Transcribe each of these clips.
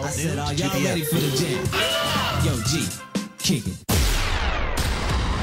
I said, are y'all ready for the jam? Yo, G, kick it.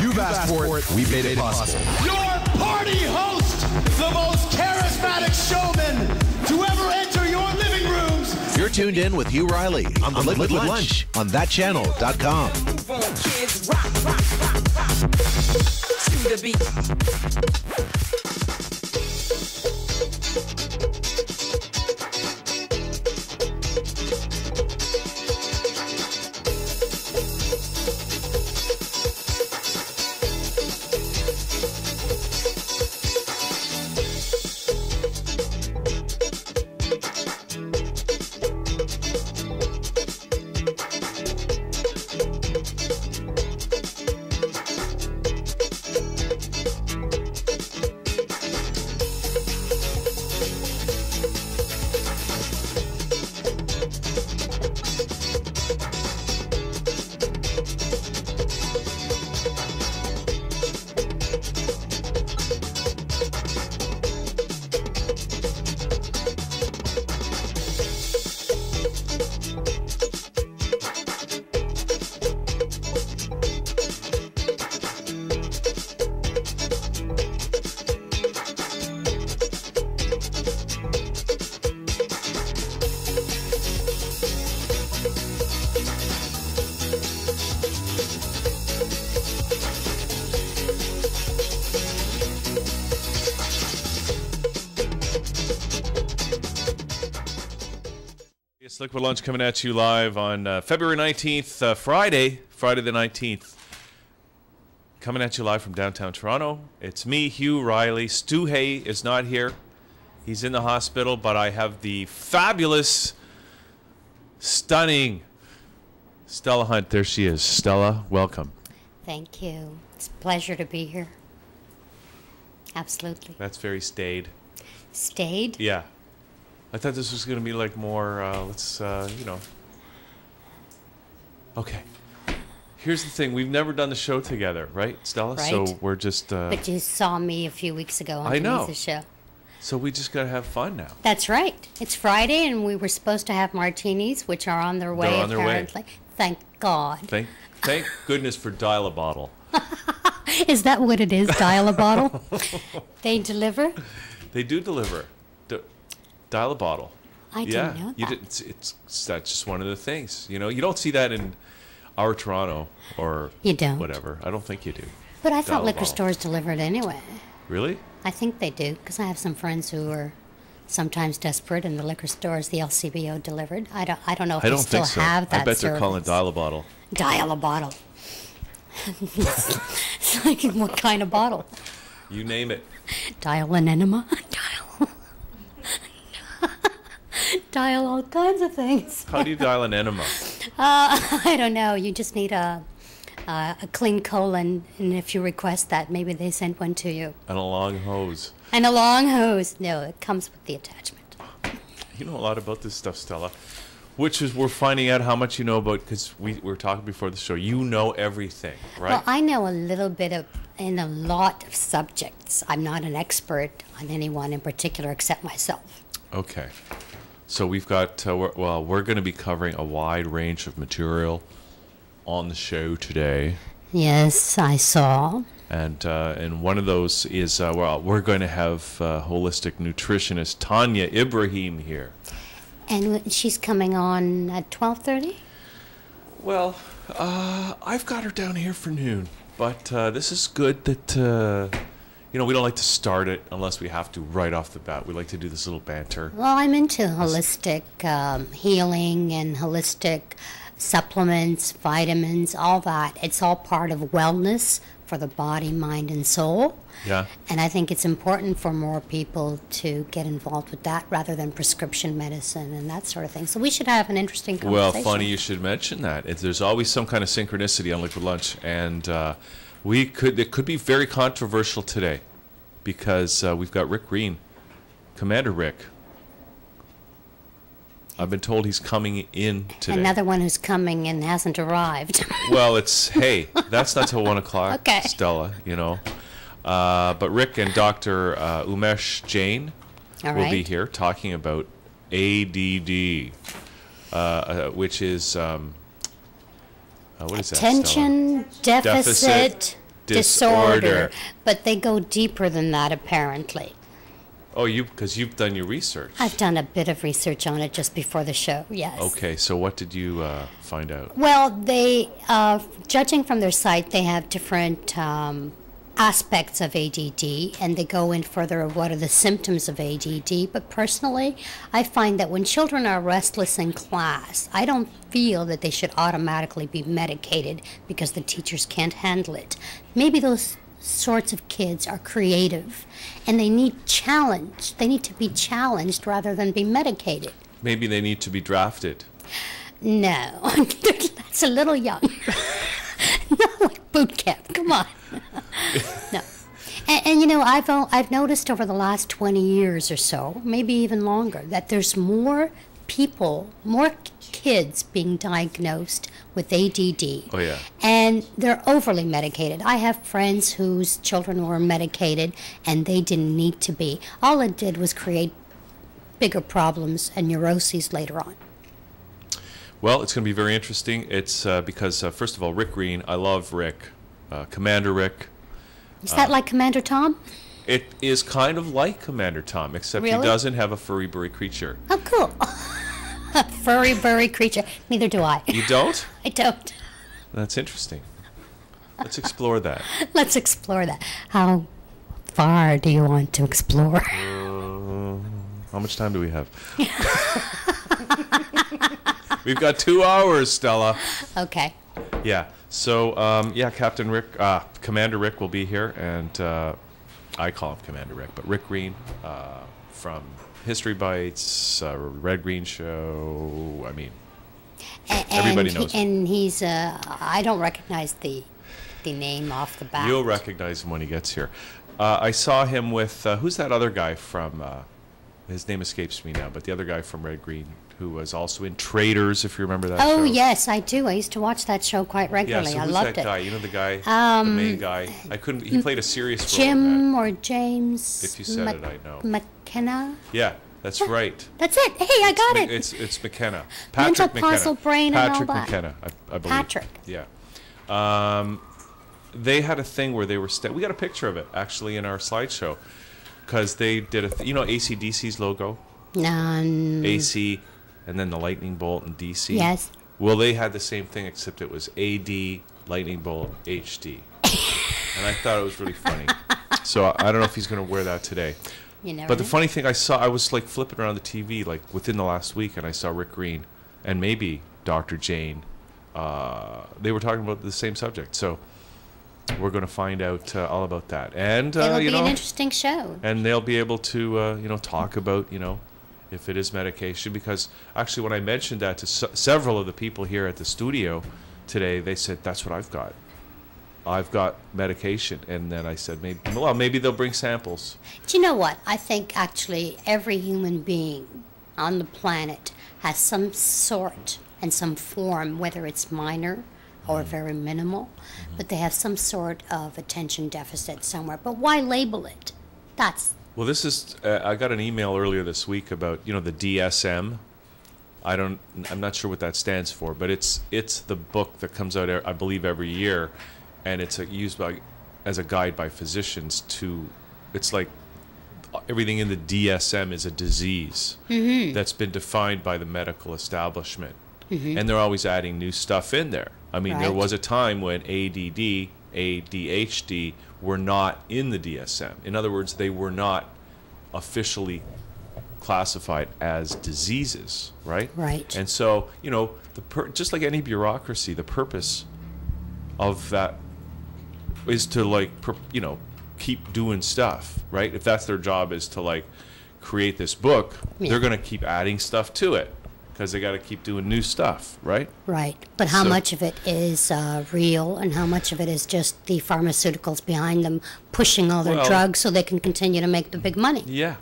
You've asked for it, we made it possible. Your party host, the most charismatic showman to ever enter your living rooms. You're tuned in with Hugh Reilly on the Liquid Lunch on thatchannel.com. Kids, rock, rock, rock, rock. To the beat. It's Liquid Lunch coming at you live on February 19th, Friday the 19th. Coming at you live from downtown Toronto. It's me, Hugh Reilly. Stu Hay is not here. He's in the hospital, but I have the fabulous, stunning Stella Hunt. There she is. Stella, welcome. Thank you. It's a pleasure to be here. Absolutely. That's very staid. Stayed? Yeah. I thought this was going to be like more, Okay. Here's the thing. We've never done the show together, right, Stella? Right. So we're just... But you saw me a few weeks ago on the show. So we just got to have fun now. That's right. It's Friday, and we were supposed to have martinis, which are on their way, They're on their way. apparently. Thank God. Thank goodness for Dial a Bottle. Is that what it is, Dial a Bottle? They deliver? They do deliver. Dial a Bottle. I didn't know that. That's just one of the things. You know, you don't see that in our Toronto or You don't. whatever. I don't think you do. But I Dial thought a liquor Bottle. stores delivered anyway. Really? I think they do, because I have some friends who are sometimes desperate, and the liquor stores, the LCBO delivered. I don't know if I they don't still think so. have that I bet they're calling service. Dial a Bottle. Dial a Bottle. It's like, what kind of bottle? You name it. Dial an enema? Dial all kinds of things. How do you dial an enema? I don't know. You just need a clean colon, and if you request that, maybe they send one to you. And a long hose. And a long hose. No, it comes with the attachment. You know a lot about this stuff, Stella. Which is, we're finding out how much you know about, because we were talking before the show. You know everything, right? Well, I know a little bit in a lot of subjects. I'm not an expert on any one in particular except myself. Okay. So we've got, we're going to be covering a wide range of material on the show today. Yes, I saw. And one of those is, we're going to have holistic nutritionist Tanya Ibrahim here. And she's coming on at 12:30? Well, I've got her down here for noon. But this is good that, we don't like to start it unless we have to right off the bat. We like to do this little banter. Well, I'm into holistic healing and holistic supplements, vitamins, all that. It's all part of wellness for the body, mind, and soul. Yeah. And I think it's important for more people to get involved with that rather than prescription medicine and that sort of thing. So we should have an interesting Well, conversation. funny you should mention that. There's always some kind of synchronicity on Liquid Lunch, and it could be very controversial today because we've got Rick Green, Commander Rick. I've been told he's coming in today. Another one who's coming and hasn't arrived. Well, that's not till 1 o'clock, Okay. Stella, But Rick and Dr. Umesh Jain All will be right. here talking about ADD. which is what is that? Attention deficit disorder. disorder. But they go deeper than that, apparently. Oh, because you've done your research. I've done a bit of research on it just before the show, yes. Okay, so what did you find out? Well, they, judging from their site, they have different aspects of ADD, and they go in further of what are the symptoms of ADD. But personally, I find that when children are restless in class, I don't feel that they should automatically be medicated because the teachers can't handle it. Maybe those sorts of kids are creative, and they need challenge. They need to be challenged rather than be medicated. Maybe they need to be drafted. No, that's a little young. Not like boot camp. Come on. No. And you know, I've noticed over the last 20 years or so, maybe even longer, that there's more people, more kids being diagnosed with ADD. Oh, yeah. And they're overly medicated. I have friends whose children were medicated and they didn't need to be. All it did was create bigger problems and neuroses later on. Well, it's going to be very interesting. It's because, first of all, Rick Green, I love Rick, Commander Rick. Is that like Commander Tom? It is kind of like Commander Tom, except he Really? doesn't have a furry burry creature. Oh, cool. A furry, burry creature. Neither do I. You don't? I don't. That's interesting. Let's explore that. Let's explore that. How far do you want to explore? How much time do we have? We've got 2 hours, Stella. Okay. Yeah. So, Captain Rick, Commander Rick will be here, and I call him Commander Rick, but Rick Green from History Bites, Red Green Show. I mean, everybody knows him. And he's, I don't recognize the name off the bat. You'll recognize him when he gets here. I saw him with, who's that other guy from, his name escapes me now, but the other guy from Red Green, who was also in Traders, if you remember that show. Oh, yes, I do. I used to watch that show quite regularly. Yeah, so I who's loved that it. guy? You know the guy, the main guy? He played a serious role in Jim that. or James. If you said it, I know. McKenna. Yeah, that's right. That's it. Hey, I got it. It's McKenna. Mental Patrick McKenna. puzzle brain and Patrick all that. McKenna, I believe. Patrick. Yeah. They had a thing where they were... we got a picture of it, actually, in our slideshow. Because they did AC/DC's logo? None. AC, and then the lightning bolt and DC. Yes. Well, they had the same thing, except it was AD, lightning bolt, HD. And I thought it was really funny. So I don't know if he's going to wear that today. You never But the know. funny thing I was like flipping around the TV like within the last week, and I saw Rick Green and maybe Dr. Jane. They were talking about the same subject. So we're going to find out all about that. And It'll be an interesting show. and they'll be able to talk about if it is medication, because actually when I mentioned that to several of the people here at the studio today, they said that's what I've got medication. And then I said maybe they'll bring samples. Do you know what? I think actually every human being on the planet has some sort and some form, whether it's minor or very minimal, but they have some sort of attention deficit somewhere. But why label it? Well, this is I got an email earlier this week about the DSM. I'm not sure what that stands for, but it's the book that comes out I believe every year, and it's used as a guide by physicians to. It's like everything in the DSM is a disease that's been defined by the medical establishment, and they're always adding new stuff in there. I mean, there Right. was a time when ADD, ADHD were not in the DSM. In other words, they were not officially classified as diseases, right? Right. And so, just like any bureaucracy, the purpose of that is to keep doing stuff, right? If that's their job is to create this book, they're going to keep adding stuff to it because they got to keep doing new stuff, right? Right. But how So- much of it is real and how much of it is just the pharmaceuticals behind them pushing all their Well- drugs so they can continue to make the big money? Yeah,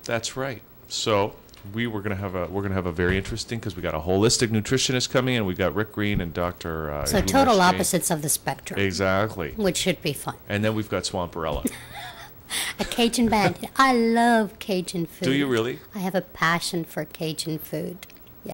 that's right. So we're gonna have a very interesting, because we got a holistic nutritionist coming in. We got Rick Green and Dr. So Hugh total Reilly. opposites of the spectrum, Exactly. which should be fun. And then we've got Swamperella. A Cajun band. I love Cajun food. Do you really? I have a passion for Cajun food.